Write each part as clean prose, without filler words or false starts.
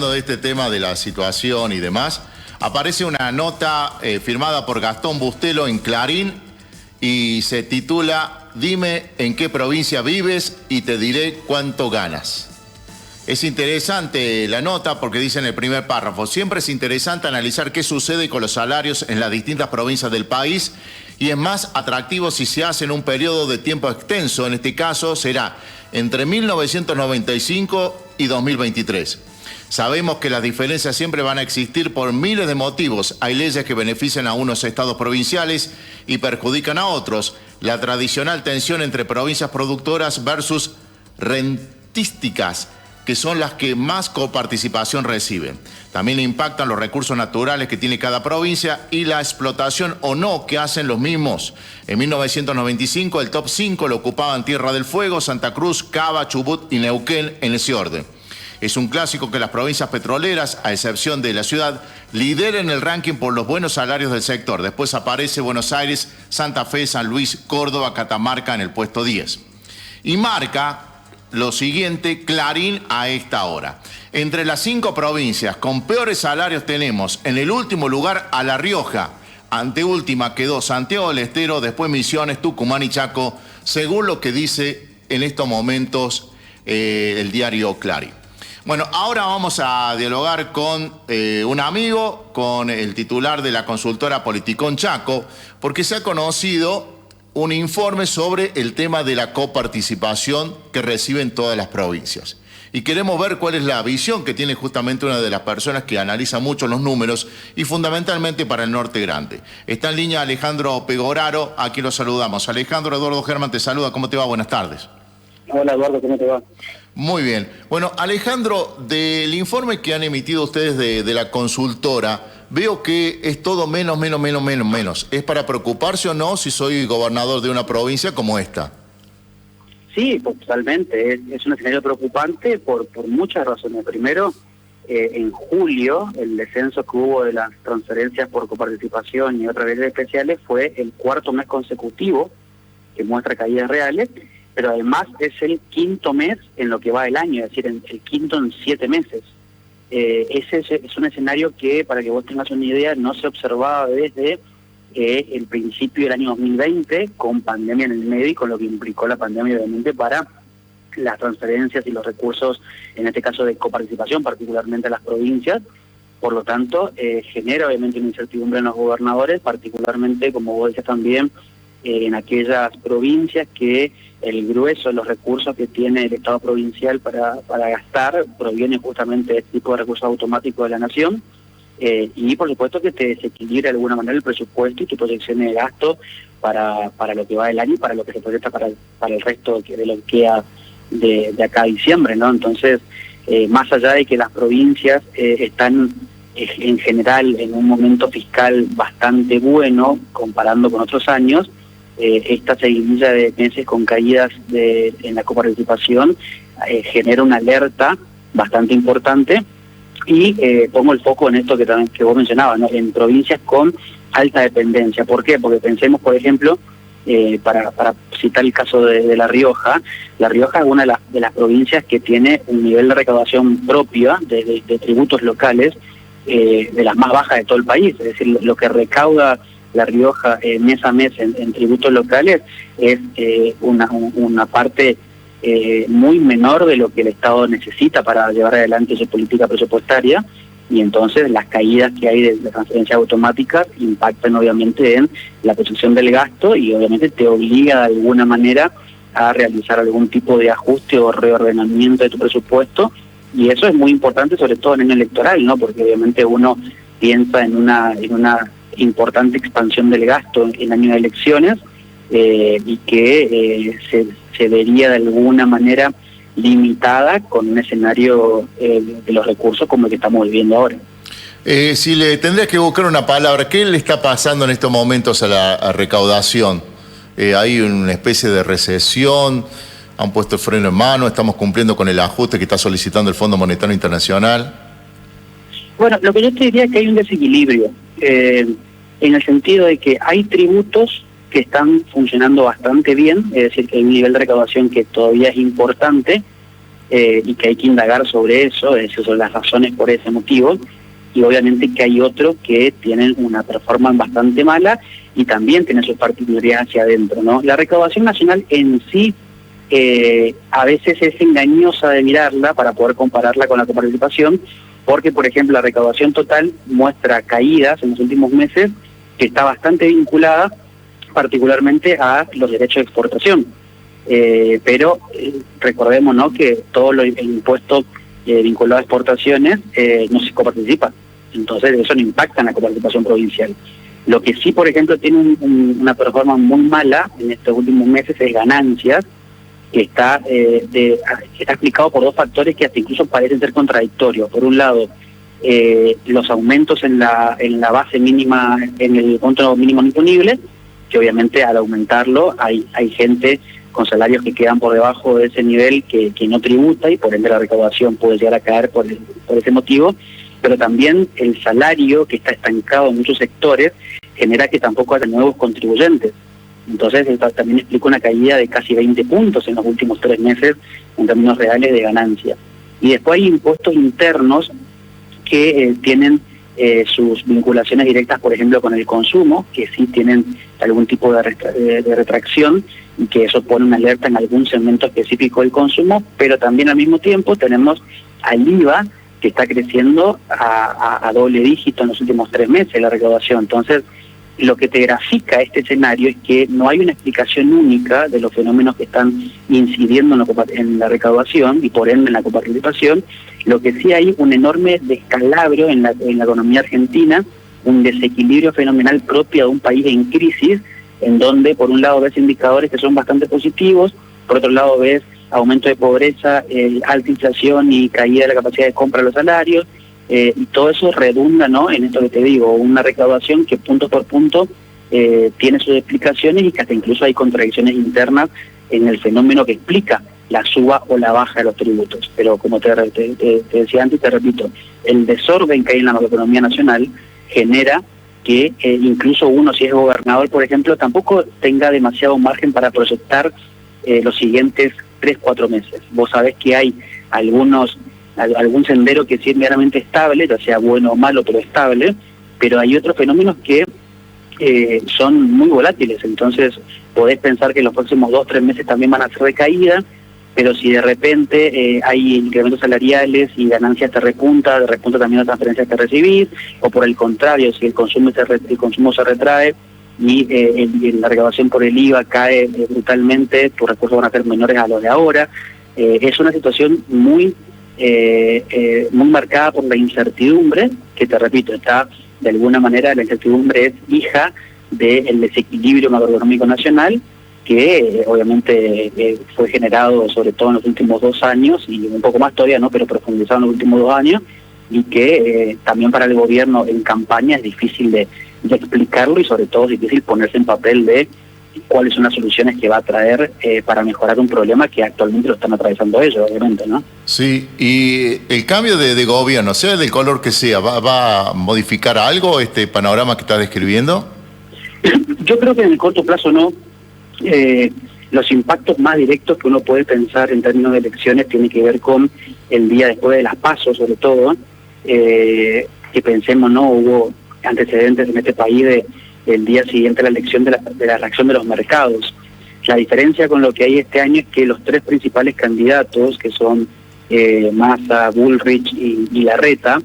De este tema de la situación y demás, aparece una nota firmada por Gastón Bustelo en Clarín y se titula "Dime en qué provincia vives y te diré cuánto ganas". Es interesante la nota porque dice en el primer párrafo: siempre es interesante analizar qué sucede con los salarios en las distintas provincias del país y es más atractivo si se hace en un periodo de tiempo extenso. En este caso será entre 1995 y 2023. Sabemos que las diferencias siempre van a existir por miles de motivos. Hay leyes que benefician a unos estados provinciales y perjudican a otros. La tradicional tensión entre provincias productoras versus rentísticas, que son las que más coparticipación reciben. También impactan los recursos naturales que tiene cada provincia y la explotación o no que hacen los mismos. En 1995 el top 5 lo ocupaban Tierra del Fuego, Santa Cruz, Cava, Chubut y Neuquén en ese orden. Es un clásico que las provincias petroleras, a excepción de la ciudad, lideren el ranking por los buenos salarios del sector. Después aparece Buenos Aires, Santa Fe, San Luis, Córdoba, Catamarca en el puesto 10. Y marca lo siguiente Clarín a esta hora. Entre las 5 provincias con peores salarios tenemos en el último lugar a La Rioja. Anteúltima quedó Santiago del Estero, después Misiones, Tucumán y Chaco, según lo que dice en estos momentos el diario Clarín. Bueno, ahora vamos a dialogar con un amigo, con el titular de la consultora Politicón Chaco, porque se ha conocido un informe sobre el tema de la coparticipación que reciben todas las provincias. Y queremos ver cuál es la visión que tiene justamente una de las personas que analiza mucho los números y fundamentalmente para el Norte Grande. Está en línea Alejandro Pegoraro, aquí lo saludamos. Alejandro, Eduardo Germán te saluda, ¿cómo te va? Buenas tardes. Hola Eduardo, ¿cómo te va? Muy bien. Bueno, Alejandro, del informe que han emitido ustedes de la consultora, veo que es todo menos. ¿Es para preocuparse o no si soy gobernador de una provincia como esta? Sí, totalmente. Es un escenario preocupante por muchas razones. Primero, en julio, el descenso que hubo de las transferencias por coparticipación y otras leyes especiales fue el 4º mes consecutivo que muestra caídas reales, pero además es el 5º mes en lo que va del año, es decir, el 5º en 7 meses. Ese es un escenario que, para que vos tengas una idea, no se observaba desde el principio del año 2020, con pandemia en el medio y con lo que implicó la pandemia obviamente para las transferencias y los recursos, en este caso de coparticipación, particularmente a las provincias. Por lo tanto, genera obviamente una incertidumbre en los gobernadores, particularmente, como vos decías también, en aquellas provincias que el grueso de los recursos que tiene el Estado provincial para gastar proviene justamente de este tipo de recursos automáticos de la nación, y por supuesto que te desequilibra de alguna manera el presupuesto y tu proyección de gasto para lo que va del año y para lo que se proyecta para el resto de lo que queda de acá a diciembre, ¿no? Entonces, más allá de que las provincias están en general en un momento fiscal bastante bueno comparando con otros años, esta seguidilla de meses con caídas en la coparticipación genera una alerta bastante importante y pongo el foco en esto que vos mencionabas, ¿no? En provincias con alta dependencia. ¿Por qué? Porque pensemos, por ejemplo, para citar el caso de La Rioja es una de las provincias que tiene un nivel de recaudación propia de tributos locales de las más bajas de todo el país. Es decir, lo que recauda La Rioja mes a mes en tributos locales es una parte muy menor de lo que el Estado necesita para llevar adelante su política presupuestaria, y entonces las caídas que hay de transferencias automáticas impactan obviamente en la proyección del gasto y obviamente te obliga de alguna manera a realizar algún tipo de ajuste o reordenamiento de tu presupuesto, y eso es muy importante sobre todo en el año electoral, ¿no? Porque obviamente uno piensa en una importante expansión del gasto en año de elecciones, y que se vería de alguna manera limitada con un escenario de los recursos como el que estamos viviendo ahora. Si le tendrías que buscar una palabra, ¿qué le está pasando en estos momentos a la recaudación? ¿Hay una especie de recesión? ¿Han puesto el freno en mano? ¿Estamos cumpliendo con el ajuste que está solicitando el Fondo Monetario Internacional? Bueno, lo que yo te diría es que hay un desequilibrio, en el sentido de que hay tributos que están funcionando bastante bien, es decir, que hay un nivel de recaudación que todavía es importante, y que hay que indagar sobre eso, es decir, sobre las razones por ese motivo, y obviamente que hay otros que tienen una performance bastante mala y también tienen sus particularidades hacia adentro, ¿no? La recaudación nacional en sí a veces es engañosa de mirarla para poder compararla con la coparticipación, porque, por ejemplo, la recaudación total muestra caídas en los últimos meses que está bastante vinculada particularmente a los derechos de exportación. Pero recordemos, ¿no?, que todo el impuesto vinculado a exportaciones no se coparticipa. Entonces eso no impacta en la coparticipación provincial. Lo que sí, por ejemplo, tiene una performance muy mala en estos últimos meses es ganancias, que está explicado por dos factores que hasta incluso parecen ser contradictorios. Por un lado, los aumentos en la base mínima, en el monto mínimo imponible, que obviamente al aumentarlo hay gente con salarios que quedan por debajo de ese nivel que no tributa y por ende la recaudación puede llegar a caer por ese motivo, pero también el salario que está estancado en muchos sectores genera que tampoco haya nuevos contribuyentes. Entonces esto también explica una caída de casi 20 puntos en los últimos 3 meses en términos reales de ganancia. Y después hay impuestos internos que tienen sus vinculaciones directas, por ejemplo, con el consumo, que sí tienen algún tipo de retracción y que eso pone una alerta en algún segmento específico del consumo, pero también al mismo tiempo tenemos al IVA que está creciendo a doble dígito en los últimos 3 meses la recaudación. Entonces, lo que te grafica este escenario es que no hay una explicación única de los fenómenos que están incidiendo en la recaudación y por ende en la coparticipación. Lo que sí hay un enorme descalabro en la economía argentina, un desequilibrio fenomenal propio de un país en crisis, en donde por un lado ves indicadores que son bastante positivos, por otro lado ves aumento de pobreza, alta inflación y caída de la capacidad de compra de los salarios, y todo eso redunda, ¿no?, en esto que te digo, una recaudación que punto por punto tiene sus explicaciones y que hasta incluso hay contradicciones internas en el fenómeno que explica la suba o la baja de los tributos. Pero como te decía antes, te repito, el desorden que hay en la macroeconomía nacional genera que incluso uno, si es gobernador, por ejemplo, tampoco tenga demasiado margen para proyectar los siguientes 3-4 meses. Vos sabés que hay algún sendero que sí es meramente estable, ya sea bueno o malo, pero estable, pero hay otros fenómenos que son muy volátiles. Entonces podés pensar que en los próximos 2-3 meses también van a ser de caída, pero si de repente hay incrementos salariales y ganancias te repunta también las transferencias que recibís, o por el contrario, si el consumo se retrae y la recaudación por el IVA cae brutalmente, tus recursos van a ser menores a los de ahora. Es una situación muy marcada por la incertidumbre, que te repito, está de alguna manera, la incertidumbre es hija del desequilibrio macroeconómico nacional, que obviamente fue generado sobre todo en los últimos 2 años, y un poco más todavía, ¿no?, pero profundizado en los últimos 2 años, y que también para el gobierno en campaña es difícil de explicarlo y sobre todo es difícil ponerse en papel de cuáles son las soluciones que va a traer para mejorar un problema que actualmente lo están atravesando ellos, obviamente, ¿no? Sí, y el cambio de gobierno, sea del color que sea, ¿va a modificar algo este panorama que estás describiendo? Yo creo que en el corto plazo no. Los impactos más directos que uno puede pensar en términos de elecciones tiene que ver con el día después de las PASO, sobre todo, que pensemos, ¿no?, hubo antecedentes en este país del día siguiente a la elección de la reacción de los mercados. La diferencia con lo que hay este año es que los 3 principales candidatos, que son Massa, Bullrich y Larreta,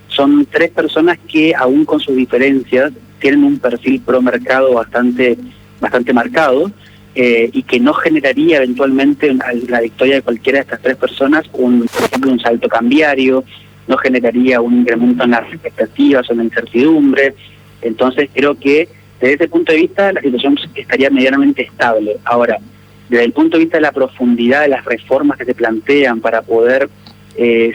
son 3 personas que, aún con sus diferencias, tienen un perfil pro mercado bastante marcado, y que no generaría eventualmente la victoria de cualquiera de estas 3 personas, por ejemplo, un salto cambiario, no generaría un incremento en las expectativas o en la incertidumbre. Entonces creo que desde ese punto de vista la situación estaría medianamente estable. Ahora, desde el punto de vista de la profundidad de las reformas que se plantean para poder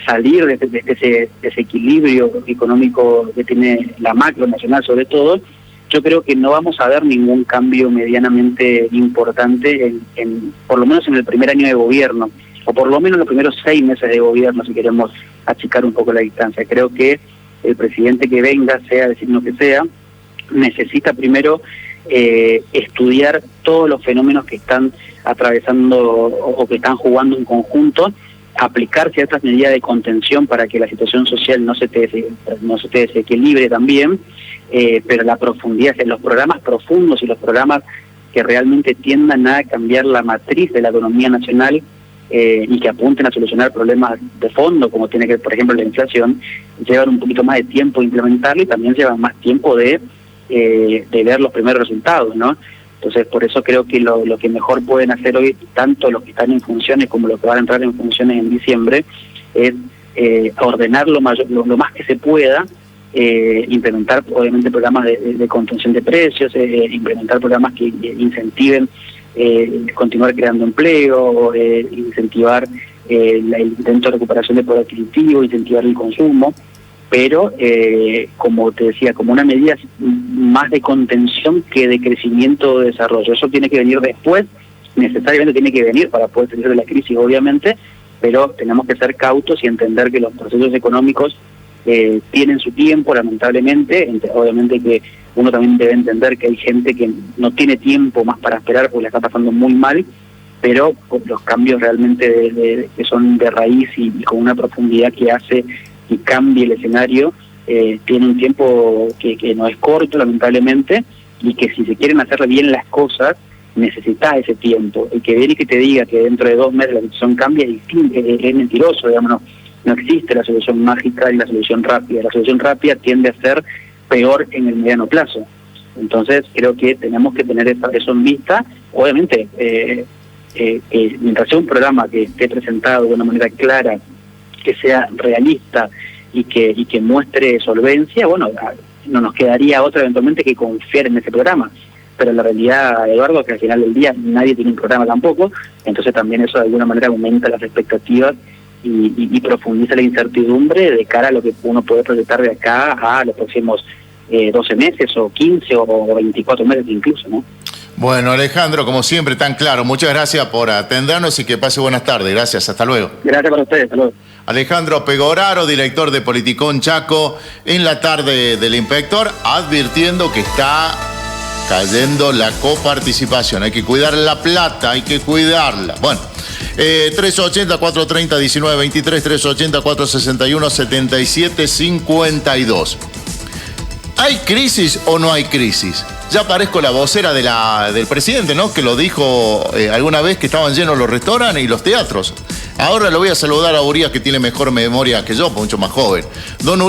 salir de ese desequilibrio económico que tiene la macro nacional sobre todo, yo creo que no vamos a ver ningún cambio medianamente importante por lo menos en el primer año de gobierno, o por lo menos en los primeros 6 meses de gobierno, si queremos achicar un poco la distancia. Creo que el presidente que venga, sea del signo que sea, necesita primero estudiar todos los fenómenos que están atravesando o que están jugando en conjunto aplicar ciertas medidas de contención para que la situación social no se te desequilibre también, pero la profundidad, los programas profundos y los programas que realmente tiendan a cambiar la matriz de la economía nacional y que apunten a solucionar problemas de fondo, como tiene que ver, por ejemplo, la inflación, llevan un poquito más de tiempo implementarlo y también llevan más tiempo de ver los primeros resultados, ¿no? Entonces, por eso creo que lo que mejor pueden hacer hoy, tanto los que están en funciones como los que van a entrar en funciones en diciembre, es ordenar lo más que se pueda, implementar obviamente programas de contención de precios, implementar programas que incentiven continuar creando empleo, incentivar el intento de recuperación de poder adquisitivo, incentivar el consumo, pero como te decía, como una medida más de contención que de crecimiento o de desarrollo. Eso tiene que venir después, necesariamente tiene que venir para poder salir de la crisis, obviamente, pero tenemos que ser cautos y entender que los procesos económicos tienen su tiempo, lamentablemente. Obviamente que uno también debe entender que hay gente que no tiene tiempo más para esperar porque la está pasando muy mal, pero los cambios realmente que son de raíz y con una profundidad que hace y cambie el escenario, tiene un tiempo que no es corto, lamentablemente, y que si se quieren hacer bien las cosas, necesita ese tiempo. El que viene y que te diga que dentro de 2 meses la situación cambia es mentiroso, digamos, no existe la solución mágica y la solución rápida. La solución rápida tiende a ser peor en el mediano plazo. Entonces creo que tenemos que tener eso en vista. Obviamente, mientras sea un programa que esté presentado de una manera clara, que sea realista y que muestre solvencia, bueno, no nos quedaría otra eventualmente que confiar en ese programa. Pero la realidad, Eduardo, que al final del día nadie tiene un programa tampoco, entonces también eso de alguna manera aumenta las expectativas y profundiza la incertidumbre de cara a lo que uno puede proyectar de acá a los próximos 12 meses o 15 o 24 meses incluso, ¿no? Bueno, Alejandro, como siempre, tan claro. Muchas gracias por atendernos y que pase buenas tardes. Gracias, hasta luego. Gracias para ustedes, hasta luego. Alejandro Pegoraro, director de Politicón Chaco, en la tarde del inspector, advirtiendo que está cayendo la coparticipación. Hay que cuidar la plata, hay que cuidarla. Bueno, 380-430-1923, 380-461-7752. ¿Hay crisis o no hay crisis? Ya parezco la vocera del presidente, ¿no? Que lo dijo alguna vez que estaban llenos los restaurantes y los teatros. Ahora lo voy a saludar a Urias, que tiene mejor memoria que yo, mucho más joven. Don Urias.